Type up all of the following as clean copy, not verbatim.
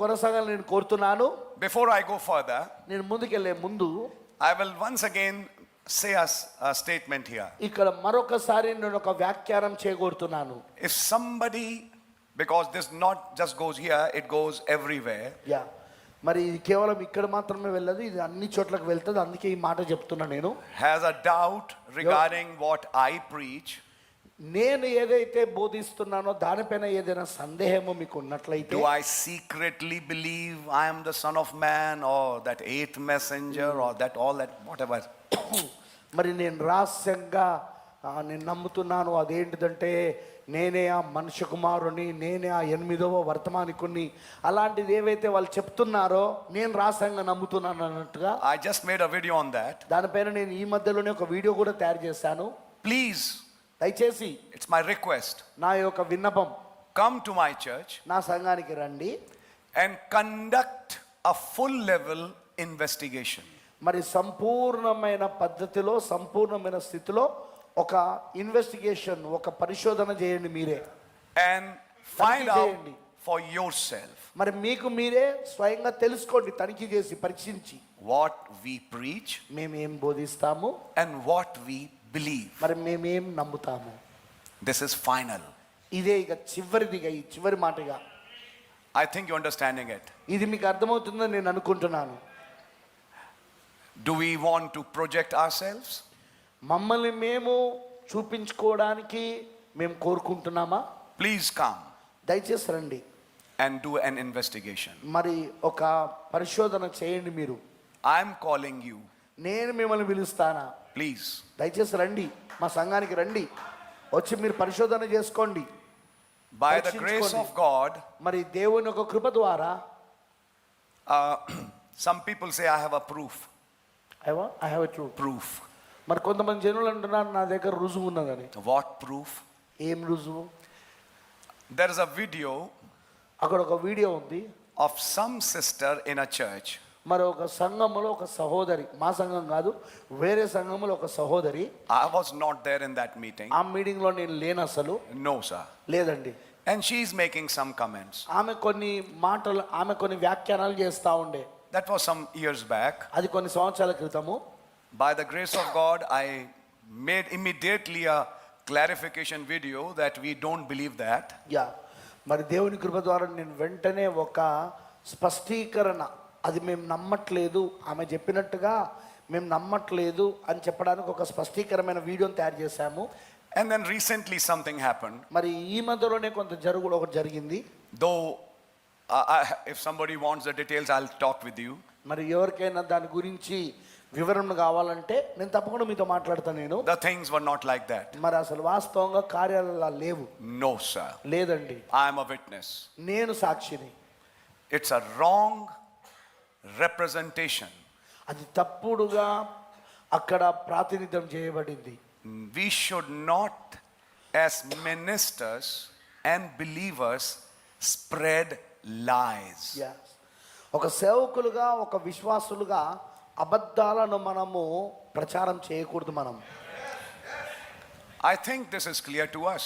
కొనసాగాలని నేను కోరుతున్నాను. Before I go further, నేను ముందుకెళ్లే ముందు I will once again say a statement here. ఇక్కడ మరొకసారి నేను ఒక వ్యాఖ్యానం చేయగోరుతున్నాను. If somebody, because this not just goes here, it goes everywhere. Yeah, మరి ఇది కేవలం ఇక్కడ మాత్రమే వెళ్ళదు, ఇది అన్ని చోట్లకు వెళ్తుంది. అందుకే ఈ మాట చెప్తున్నా. నేను has a doubt regarding what I preach, నేను ఏదైతే బోధిస్తున్నానో దానిపైన ఏదైనా సందేహము మీకు ఉన్నట్లయితే, do I secretly believe I am the Son of Man or that eighth messenger or that all that whatever, మరి నేను రహస్యంగా నేను నమ్ముతున్నాను అదేంటిదంటే నేనే ఆ మనుష్య కుమారుని, నేనే ఆ 8వ వర్తమానికుని, అలాంటిది ఏవైతే వాళ్ళు చెప్తున్నారో నేను రహస్యంగా నమ్ముతున్నాను అన్నట్టుగా I just made a video on that. దానిపైన నేను ఈ మధ్యలోనే ఒక వీడియో కూడా తయారు చేశాను. Please, దయచేసి it's my request, నా యొక్క విన్నపం, come to my church నా సంఘానికి రండి, and conduct a full level investigation. మరి సంపూర్ణమైన పద్ధతిలో, సంపూర్ణమైన స్థితిలో ఒక ఇన్వెస్టిగేషన్, ఒక పరిశోధన చేయండి మీరే, And find తనిఖీ out చేయండి. for yourself మరి మీకు మీరే స్వయంగా తెలుసుకోండి, తనిఖీ చేసి పరీక్షించి what we preach మేమేం బోధిస్తాము, and what we believe. మరి మేమేం నమ్ముతాము. This is final. ఇదే ఇక చివరిదిగా, ఈ చివరి మాటగా. I think you're understanding it. ఇది మీకు అర్థమవుతుందని నేను అనుకుంటున్నాను. Do we want to project ourselves? మమ్మల్ని మేము చూపించుకోవడానికి మేము కోరుకుంటున్నామా? Please come దయచేసి రండి, and do an investigation. మరి ఒక పరిశోధన చేయండి మీరు. I'm calling you. నేను మిమ్మల్ని పిలుస్తానా? Please. దయచేసి రండి, మా సంఘానికి రండి, వచ్చి మీరు పరిశోధన చేసుకోండి. By the grace of God, మరి దేవుని ఒక కృప ద్వారా, some people say I have a proof. I have a truth. Proof. మరి కొంతమంది జనులు అంటున్నారు నా దగ్గర రుజువు ఉన్నదని. What proof? ఏం రుజువు? There is a video అక్కడ ఒక వీడియో ఉంది of some sister in a church. మరి ఒక సంఘములో ఒక సహోదరి, మా సంఘం కాదు వేరే సంఘములో ఒక సహోదరి. I was not there in that meeting. ఆ మీటింగ్ లో నేను లేను అసలు. No, sir. లేదండి. And she is making some comments. ఆమె కొన్ని మాటలు, ఆమె కొన్ని వ్యాఖ్యానాలు చేస్తూ ఉండే. That was some years back. అది కొన్ని సంవత్సరాల క్రితము. By the grace of God, I made immediately a clarification video that we don't believe that. Yeah, మరి దేవుని కృప ద్వారా నేను వెంటనే ఒక స్పష్టీకరణ, అది మేము నమ్మట్లేదు, ఆమె చెప్పినట్టుగా మేము నమ్మట్లేదు అని చెప్పడానికి ఒక స్పష్టీకరమైన వీడియోని తయారు చేశాము. And then recently something happened. మరి ఈ మధ్యలోనే కొంత ఒకటి జరిగింది. Though if somebody wants the details, I'll talk with you. మరి ఎవరికైనా దాని గురించి వివరణ కావాలంటే నేను తప్పకుండా మీతో మాట్లాడతాను. నేను The things were not like that. మరి అసలు వాస్తవంగా కార్యాలు అలా లేవు. No, sir. లేదండి. I am a witness. నేను సాక్షిని. It's a wrong representation. అది తప్పుడుగా అక్కడ ప్రాతినిధ్యం చేయబడింది. We should not, as ministers and believers, spread lies. ఒక సేవకులుగా, ఒక విశ్వాసులుగా అబద్ధాలను మనము ప్రచారం చేయకూడదు. మనం I think this is clear to us.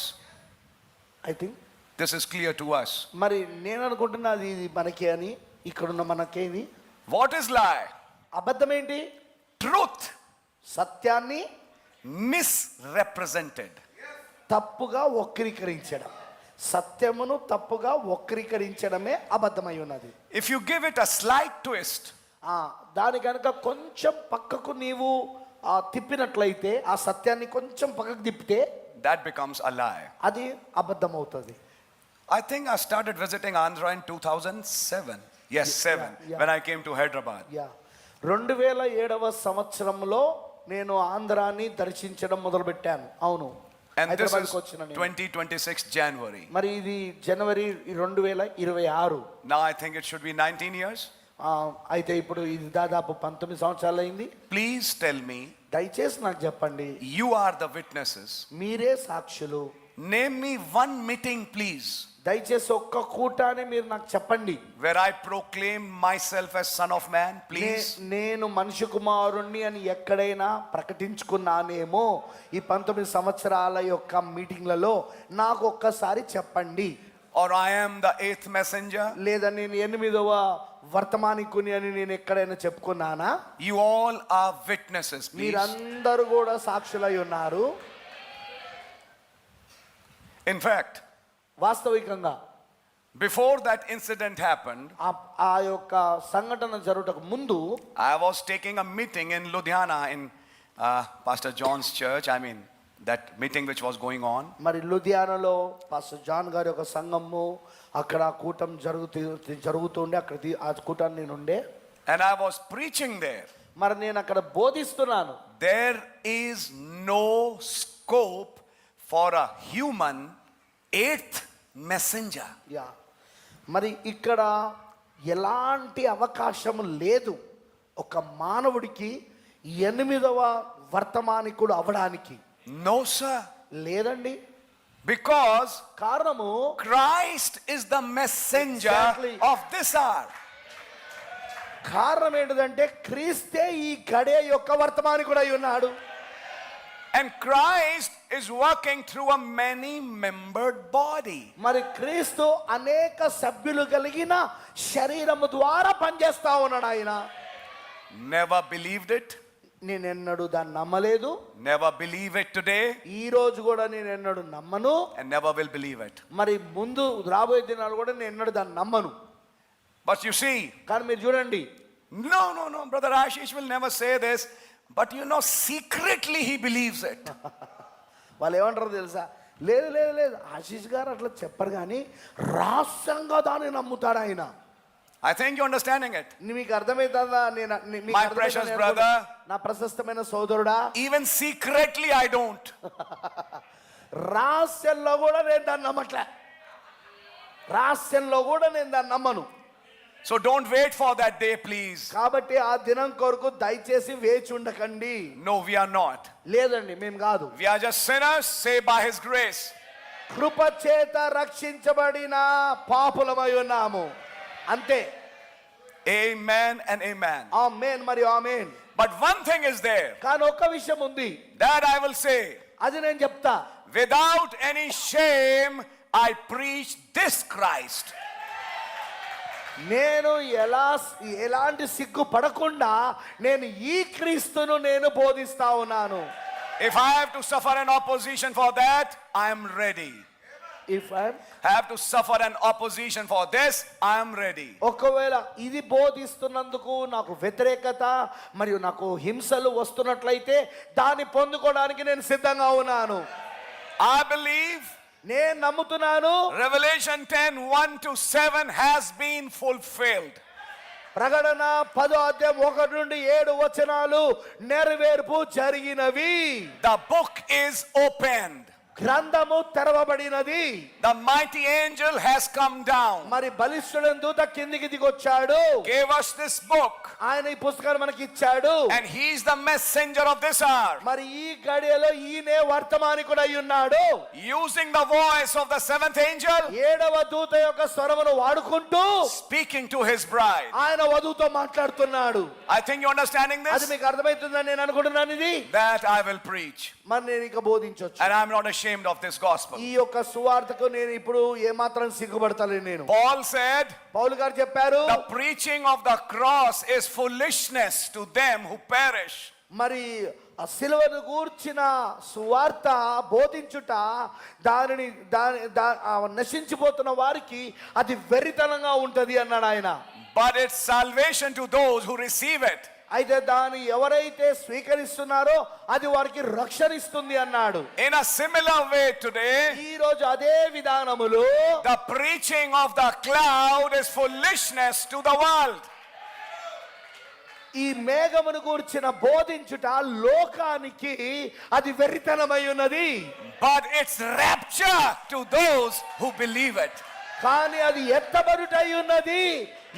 I think This is clear to us. మరి నేను అనుకుంటున్నా అది మనకే అని, ఇక్కడున్న మనకేది. What is lie? అబద్ధం ఏంటి? Truth సత్యాన్ని misrepresented. తప్పుగా వక్రీకరించడం, సత్యమును తప్పుగా వక్రీకరించడమే అబద్ధమై ఉన్నది. If you give it a slight twist, దాని కనుక కొంచెం పక్కకు నీవు తిప్పినట్లయితే, ఆ సత్యాన్ని కొంచెం పక్కకు తిప్పితే that becomes a lie. అది అబద్ధం అవుతుంది. I think I started visiting Andhra in 2007. Yes, 7. Yeah. When I came to Hyderabad. 2007వ సంవత్సరంలో నేను ఆంధ్రాని దర్శించడం మొదలుపెట్టాను. అవును. And this is 2026 January. మరి ఇది జనవరి 2026. Now I think it should be 19 years. అయితే ఇప్పుడు ఇది దాదాపు 19 సంవత్సరాలు అయింది. Please tell me. దయచేసి నాకు చెప్పండి. You are the witnesses. మీరే సాక్షులు. Name me one meeting, please. దయచేసి ఒక్క కూటాన్ని మీరు నాకు చెప్పండి. Where I proclaim myself as Son of Man, please. నేను మనిషి కుమారుణ్ణి అని ఎక్కడైనా ప్రకటించుకున్నానేమో ఈ 19 సంవత్సరాల యొక్క మీటింగ్లలో నాకు ఒక్కసారి చెప్పండి. or I am the eighth messenger. లేదా నేను 8వ వర్తమానికుని అని నేను ఎక్కడైనా చెప్పుకున్నానా? You all are witnesses, please. మీరందరూ కూడా సాక్షులై ఉన్నారు. In fact, వాస్తవికంగా before that incident happened, ఆ యొక్క సంఘటన జరుగుటకు ముందు I was taking a meeting in Ludhiana in Pastor John's church. I mean, that meeting which was going on. మరి లుధియానాలో పాస్టర్ జాన్ గారి యొక్క సంఘము అక్కడ కూటం జరుగుతుండే అక్కడ ఆ కూటాన్ని నేను ఉండే. And I was preaching there. మరి నేను అక్కడ బోధిస్తున్నాను. There is no scope for a human eighth messenger. Yeah, మరి ఇక్కడ ఎలాంటి అవకాశం లేదు ఒక మానవుడికి 8వ వర్తమానికుడు అవడానికి. No, sir. లేదండి. Because కారణము Christ is the messenger Exactly. of this hour. కారణం ఏంటిదంటే క్రీస్తే ఈ గడియ యొక్క వర్తమానికుడు అయి ఉన్నాడు. And Christ is working through a many-membered body. మరి క్రీస్తు అనేక సభ్యులు కలిగిన శరీరము ద్వారా పనిచేస్తా ఉన్నాడు ఆయన. Never believed it. నేను ఎన్నడూ దాన్ని నమ్మలేదు. Never believe it today. ఈ రోజు కూడా నేను ఎన్నడూ నమ్మను. And never will believe it. మరి ముందు రాబోయే దినాలు కూడా నేను ఎన్నడూ దాన్ని నమ్మను. But you see, కానీ మీరు చూడండి, no, Brother Ashish will never say this. But you know, secretly he believes it. వాళ్ళు ఏమంటారో తెలుసా? లేదు లేదు లేదు, ఆశీష్ గారు అట్లా చెప్పరు కానీ రహస్యంగా దాన్ని నమ్ముతాడు ఆయన. I think you're understanding it. మీకు అర్థమవుతుందా? My precious brother, నా ప్రశస్తమైన సోదరుడా, even secretly I don't. రహస్యంలో కూడా నేను దాన్ని నమ్మట్లే. రహస్యంలో కూడా నేను దాన్ని నమ్మను. So don't wait for that day, please. కాబట్టి ఆ దినం కొరకు దయచేసి వేచి ఉండకండి. No, we are not. లేదండి, మేము కాదు. We are just sinners saved by his grace. కృప చేత రక్షించబడిన పాపులమై ఉన్నాము, అంతే. Amen and amen. ఆమేన్ మరియు ఆమేన్. But one thing is there కానీ ఒక్క విషయం ఉంది, that I will say. అది నేను చెప్తా. Without any shame, I preach this Christ. నేను ఎలాంటి సిగ్గు పడకుండా నేను ఈ క్రీస్తును నేను బోధిస్తా ఉన్నాను. If I have to suffer an opposition for that, I am ready. If I have to suffer an opposition for this, I am ready. ఒకవేళ ఇది బోధిస్తున్నందుకు నాకు వ్యతిరేకత మరియు నాకు హింసలు వస్తున్నట్లయితే దాన్ని పొందుకోవడానికి నేను సిద్ధంగా ఉన్నాను. I believe నేను నమ్ముతున్నాను Revelation 10:1-7 has been fulfilled. ప్రకటన 10:1-7 నెరవేర్పు జరిగినవి. The book is opened. గ్రంథము తెరవబడినది. The mighty angel has come down. మరి బలిష్ఠుడైన దూత కిందికి దిగొచ్చాడు. Gave us this book. ఆయన ఈ పుస్తకాన్ని మనకి ఇచ్చాడు. And he is the messenger of this hour. మరి ఈ గడియలో ఈయనే వర్తమానికుడై ఉన్నాడు. Using the voice of the seventh angel. 7వ దూత యొక్క స్వరమును వాడుకుంటూ Speaking to his bride. ఆయన వధువుతో మాట్లాడుతున్నాడు. I think you're understanding అది this. మీకు అర్థమవుతుందని నేను అనుకుంటున్నాను. ఇది That I will preach. మరి నేను ఇక బోధించొచ్చు. And I'm not ashamed of this gospel. ఈ యొక్క సువార్తకు నేను ఇప్పుడు ఏమాత్రం సిగ్గుపడతలేను. నేను Paul said, పౌలు గారు చెప్పారు, the preaching of the cross is foolishness to them who perish. మరి ఆ సిలువను గూర్చిన సువార్త బోధించుట దానిని నశించిపోతున్న వారికి అది వెర్రితనంగా ఉంటది అన్నాడు ఆయన. But it's salvation to those who receive it. అయితే దాన్ని ఎవరైతే స్వీకరిస్తున్నారో అది వారికి రక్షణ ఇస్తుంది అన్నాడు. In a similar way today, ఈ రోజు అదే విధానములో the preaching of the cloud is foolishness to the world. ఈ మేఘమును గూర్చిన బోధించుట లోకానికి అది వెర్రితనమై ఉన్నది. But it's rapture to those who believe it. కానీ అది ఎత్తబడుటై ఉన్నది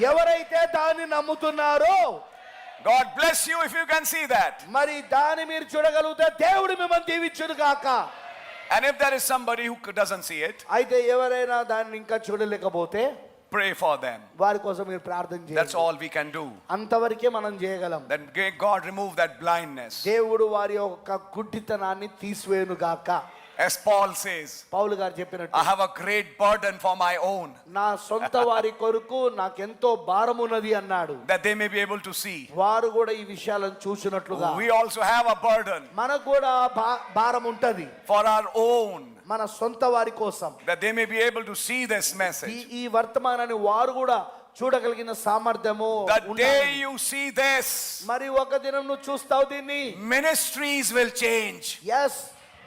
ఎవరైతే దాన్ని నమ్ముతున్నారో. God bless you if you can see that. మరి దాన్ని మీరు చూడగలిగితే దేవుడు మిమ్మల్ని దీవించును గాక. And if there is somebody who doesn't see it, అయితే ఎవరైనా దాన్ని ఇంకా చూడలేకపోతే pray for them. వారి కోసం మీరు ప్రార్థన That's చేయండి. all we can do. అంతవరకే మనం చేయగలం. Then God remove that blindness. దేవుడు వారి యొక్క గుడ్డితనాన్ని తీసివేయును గాక. As Paul says, పౌలు గారు చెప్పినట్టు I have a great burden for my own, నా సొంత వారి కొరకు నాకెంతో భారమున్నది అన్నాడు. that they may be able to see. వారు కూడా ఈ విషయాలను చూసినట్లుగా We also have a burden మనకు కూడా భారం ఉంటది for our own, మన సొంత వారి కోసం. that they may be able to see this message. ఈ వర్తమానాన్ని వారు కూడా చూడగలిగిన సామర్థ్యము The ఉండాలి. day you see this, మరి ఒక దినం నువ్వు చూస్తావు దీన్ని. ministries will change, ఎస్,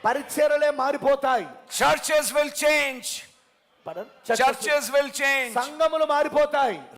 పరిచర్యలే మారిపోతాయి. churches will change, Pardon? churches will change, సంఘములు మారిపోతాయి.